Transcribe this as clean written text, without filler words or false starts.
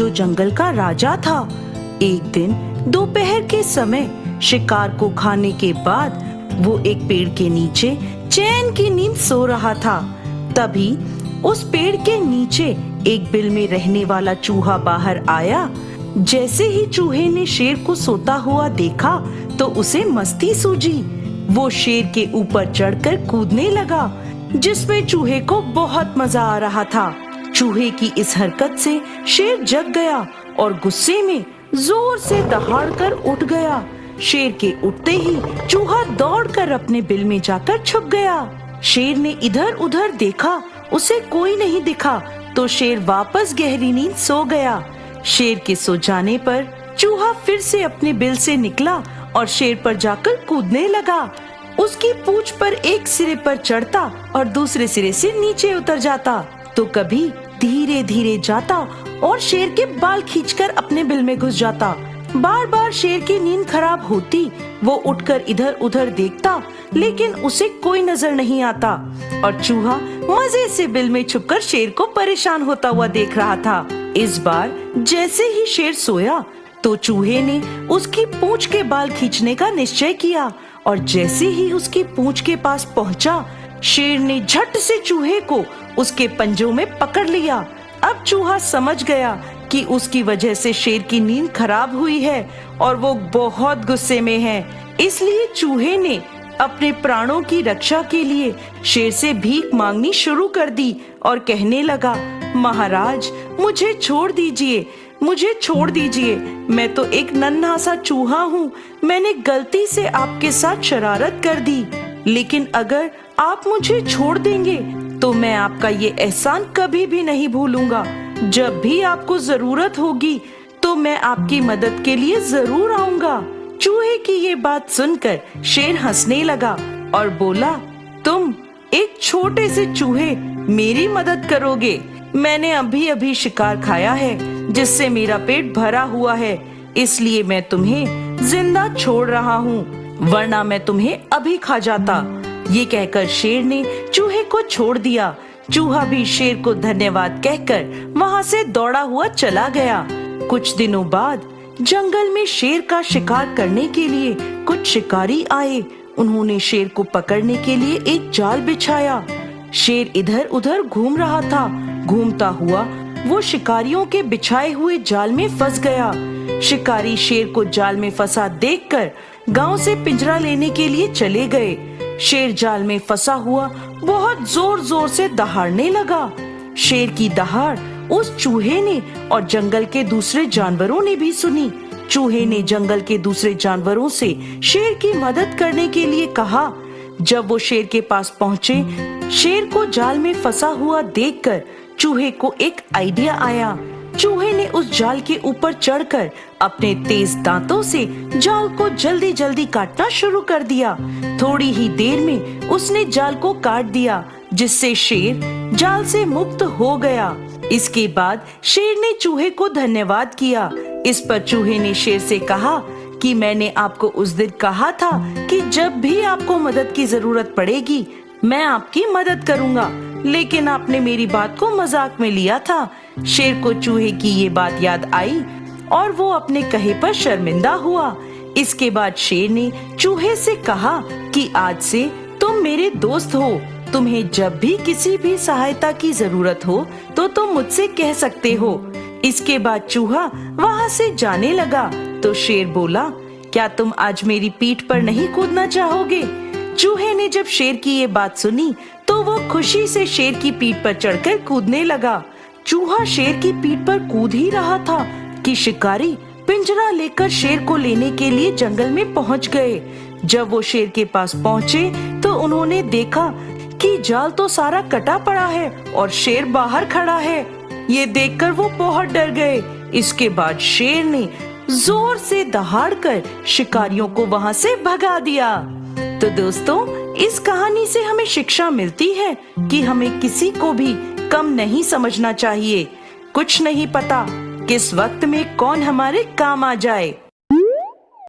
जो जंगल का राजा था। एक दिन दोपहर के समय शिकार को खाने के बाद वो एक पेड़ के नीचे चैन की नींद सो रहा था। तभी उस पेड़ के नीचे एक बिल में रहने वाला चूहा बाहर आया। जैसे ही चूहे ने शेर को सोता हुआ देखा तो उसे मस्ती सूझी। वो शेर के ऊपर चढ़कर कूदने लगा, जिसमें चूहे को बहुत मजा आ रहा था। चूहे की इस हरकत से शेर जग गया और गुस्से में जोर से दहाड़कर उठ गया। शेर के उठते ही चूहा दौड़कर अपने बिल में जाकर छुप गया। शेर ने इधर उधर देखा, उसे कोई नहीं दिखा तो शेर वापस गहरी नींद सो गया। शेर के सो जाने पर चूहा फिर से अपने बिल से निकला और शेर पर जाकर कूदने लगा। उसकी पूंछ पर एक सिरे पर चढ़ता और दूसरे सिरे से नीचे उतर जाता, तो कभी धीरे धीरे जाता और शेर के बाल खींचकर अपने बिल में घुस जाता। बार बार शेर की नींद खराब होती। वो उठकर इधर उधर देखता, लेकिन उसे कोई नजर नहीं आता और चूहा मजे से बिल में छुपकर शेर को परेशान होता हुआ देख रहा था। इस बार जैसे ही शेर सोया तो चूहे ने उसकी पूंछ के बाल खींचने का निश्चय किया और जैसे ही उसकी पूंछ के पास पहुंचा, शेर ने झट से चूहे को उसके पंजों में पकड़ लिया। अब चूहा समझ गया कि उसकी वजह से शेर की नींद खराब हुई है और वो बहुत गुस्से में है। इसलिए चूहे ने अपने प्राणों की रक्षा के लिए शेर से भीख मांगनी शुरू कर दी और कहने लगा, महाराज मुझे छोड़ दीजिए, मुझे छोड़ दीजिए। मैं तो एक नन्हा सा चूहा हूँ। मैंने गलती से आपके साथ शरारत कर दी, लेकिन अगर आप मुझे छोड़ देंगे तो मैं आपका ये एहसान कभी भी नहीं भूलूंगा। जब भी आपको जरूरत होगी तो मैं आपकी मदद के लिए जरूर आऊंगा। चूहे की ये बात सुनकर शेर हंसने लगा और बोला, तुम एक छोटे से चूहे मेरी मदद करोगे? मैंने अभी अभी शिकार खाया है जिससे मेरा पेट भरा हुआ है, इसलिए मैं तुम्हें जिंदा छोड़ रहा हूँ, वरना मैं तुम्हें अभी खा जाता। ये कहकर शेर ने चूहे को छोड़ दिया। चूहा भी शेर को धन्यवाद कहकर वहाँ से दौड़ा हुआ चला गया। कुछ दिनों बाद जंगल में शेर का शिकार करने के लिए कुछ शिकारी आए। उन्होंने शेर को पकड़ने के लिए एक जाल बिछाया। शेर इधर उधर घूम रहा था। घूमता हुआ वो शिकारियों के बिछाए हुए जाल में फंस गया। शिकारी शेर को जाल में फंसा देखकर गांव से पिंजरा लेने के लिए चले गए। शेर जाल में फंसा हुआ बहुत जोर जोर से दहाड़ने लगा। शेर की दहाड़ उस चूहे ने और जंगल के दूसरे जानवरों ने भी सुनी। चूहे ने जंगल के दूसरे जानवरों से शेर की मदद करने के लिए कहा। जब वो शेर के पास पहुँचे, शेर को जाल में फंसा हुआ देखकर चूहे को एक आइडिया आया। चूहे ने उस जाल के ऊपर चढ़कर अपने तेज दांतों से जाल को जल्दी जल्दी काटना शुरू कर दिया। थोड़ी ही देर में उसने जाल को काट दिया, जिससे शेर जाल से मुक्त हो गया। इसके बाद शेर ने चूहे को धन्यवाद किया। इस पर चूहे ने शेर से कहा कि मैंने आपको उस दिन कहा था कि जब भी आपको मदद की जरूरत पड़ेगी मैं आपकी मदद करूंगा, लेकिन आपने मेरी बात को मजाक में लिया था। शेर को चूहे की ये बात याद आई और वो अपने कहे पर शर्मिंदा हुआ। इसके बाद शेर ने चूहे से कहा कि आज से तुम मेरे दोस्त हो। तुम्हें जब भी किसी भी सहायता की जरूरत हो तो तुम मुझसे कह सकते हो। इसके बाद चूहा वहाँ से जाने लगा तो शेर बोला, क्या तुम आज मेरी पीठ पर नहीं कूदना चाहोगे? चूहे ने जब शेर की ये बात सुनी तो वो खुशी से शेर की पीठ पर चढ़कर कूदने लगा। चूहा शेर की पीठ पर कूद ही रहा था कि शिकारी पिंजरा लेकर शेर को लेने के लिए जंगल में पहुंच गए। जब वो शेर के पास पहुंचे तो उन्होंने देखा कि जाल तो सारा कटा पड़ा है और शेर बाहर खड़ा है। ये देखकर वो बहुत डर गए। इसके बाद शेर ने जोर से दहाड़कर शिकारियों को वहां से भगा दिया। तो दोस्तों, इस कहानी से हमें शिक्षा मिलती है कि हमें किसी को भी कम नहीं समझना चाहिए। कुछ नहीं पता किस वक्त में कौन हमारे काम आ जाए।